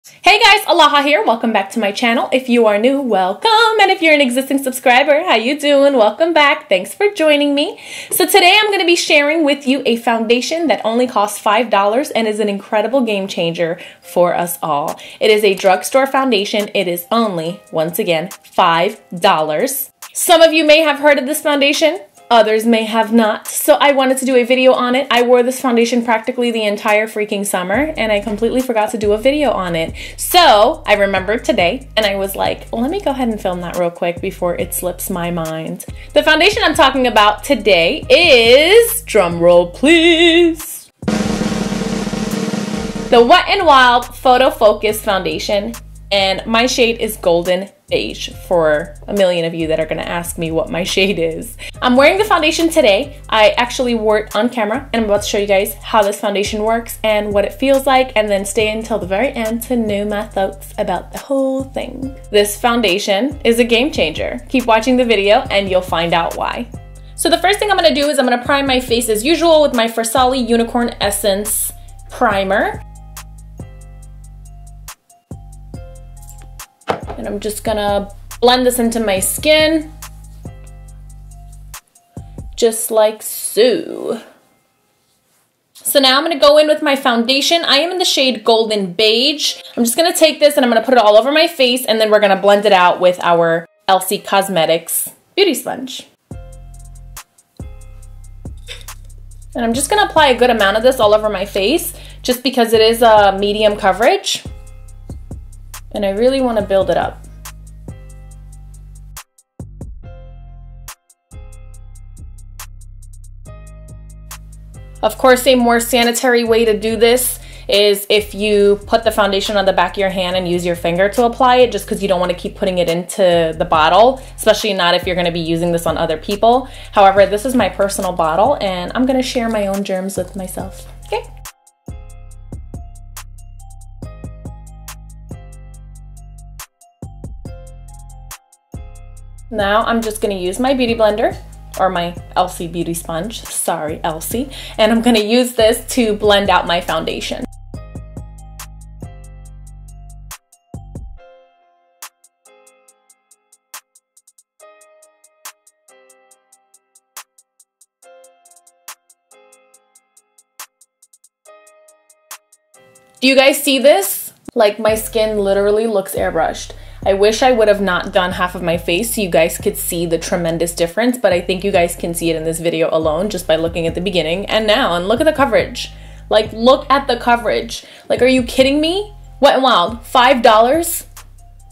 Hey guys, Alaha here. Welcome back to my channel. If you are new, welcome. And if you're an existing subscriber, how you doing? Welcome back. Thanks for joining me. So today I'm going to be sharing with you a foundation that only costs $5 and is an incredible game changer for us all. It is a drugstore foundation. It is only, once again, $5. Some of you may have heard of this foundation. Others may have not, so I wanted to do a video on it. I wore this foundation practically the entire freaking summer, and I completely forgot to do a video on it. So I remembered today, and I was like, let me go ahead and film that real quick before it slips my mind. The foundation I'm talking about today is, drumroll please, the Wet n Wild Photo Focus Foundation, and my shade is Golden Beige for a million of you that are going to ask me what my shade is. I'm wearing the foundation today. I actually wore it on camera, and I'm about to show you guys how this foundation works and what it feels like, and then stay until the very end to know my thoughts about the whole thing. This foundation is a game changer. Keep watching the video and you'll find out why. So the first thing I'm going to do is I'm going to prime my face as usual with my Fleslit Unicorn Essence primer. And I'm just gonna blend this into my skin, just like so. So now I'm gonna go in with my foundation. I am in the shade Golden Beige. I'm just gonna take this and I'm gonna put it all over my face, and then we're gonna blend it out with our LC Cosmetics beauty sponge. And I'm just gonna apply a good amount of this all over my face, just because it is a medium coverage. And I really want to build it up. Of course, a more sanitary way to do this is if you put the foundation on the back of your hand and use your finger to apply it, just because you don't want to keep putting it into the bottle, especially not if you're going to be using this on other people. However, this is my personal bottle, and I'm going to share my own germs with myself. Okay? Now I'm just going to use my beauty blender, or my LC beauty sponge, sorry LC, and I'm going to use this to blend out my foundation. Do you guys see this? Like, my skin literally looks airbrushed. I wish I would have not done half of my face so you guys could see the tremendous difference, but I think you guys can see it in this video alone just by looking at the beginning and now. And look at the coverage. Like, look at the coverage. Like, are you kidding me? Wet n Wild, $5?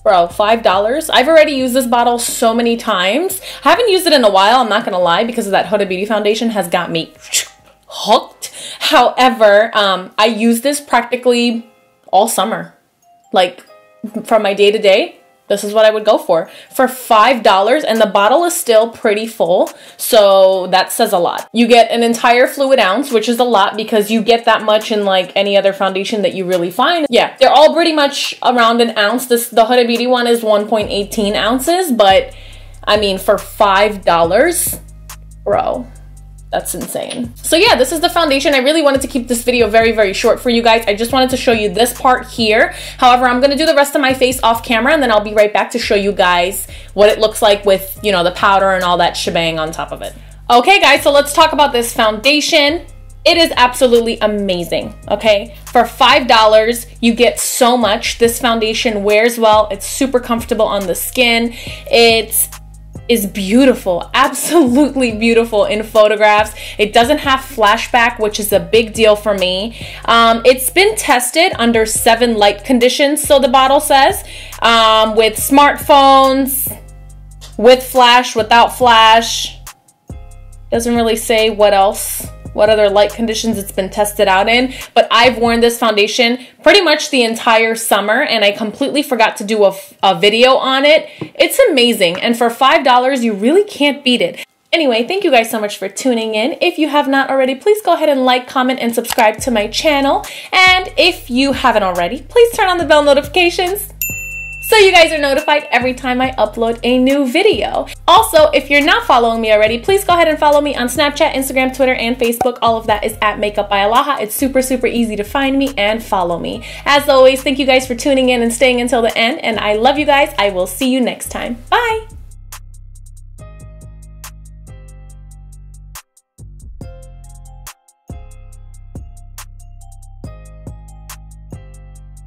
Bro, $5? I've already used this bottle so many times. I haven't used it in a while, I'm not gonna lie, because of that Huda Beauty foundation has got me hooked. However, I use this practically all summer. Like, from my day-to-day, this is what I would go for $5, and the bottle is still pretty full, so that says a lot. You get an entire fluid ounce, which is a lot because you get that much in like any other foundation that you really find. Yeah, they're all pretty much around an ounce. The Huda Beauty one is 1.18 ounces, but I mean, for $5, bro, that's insane. So yeah, this is the foundation. I really wanted to keep this video very, very short for you guys. I just wanted to show you this part here. However, I'm gonna do the rest of my face off camera, and then I'll be right back to show you guys what it looks like with, you know, the powder and all that shebang on top of it. Okay guys, so let's talk about this foundation. It is absolutely amazing, okay? For $5, you get so much. This foundation wears well. It's super comfortable on the skin. It is beautiful, absolutely beautiful in photographs. It doesn't have flashback, which is a big deal for me. It's been tested under 7 light conditions, so the bottle says, with smartphones, with flash, without flash. Doesn't really say what else, what other light conditions it's been tested out in, but I've worn this foundation pretty much the entire summer, and I completely forgot to do a video on it. It's amazing, and for $5, you really can't beat it. Anyway, thank you guys so much for tuning in. If you have not already, please go ahead and like, comment, and subscribe to my channel. And if you haven't already, please turn on the bell notifications so you guys are notified every time I upload a new video. Also, if you're not following me already, please go ahead and follow me on Snapchat, Instagram, Twitter, and Facebook. All of that is at Makeupbyalaha. It's super, super easy to find me and follow me. As always, thank you guys for tuning in and staying until the end, and I love you guys. I will see you next time. Bye!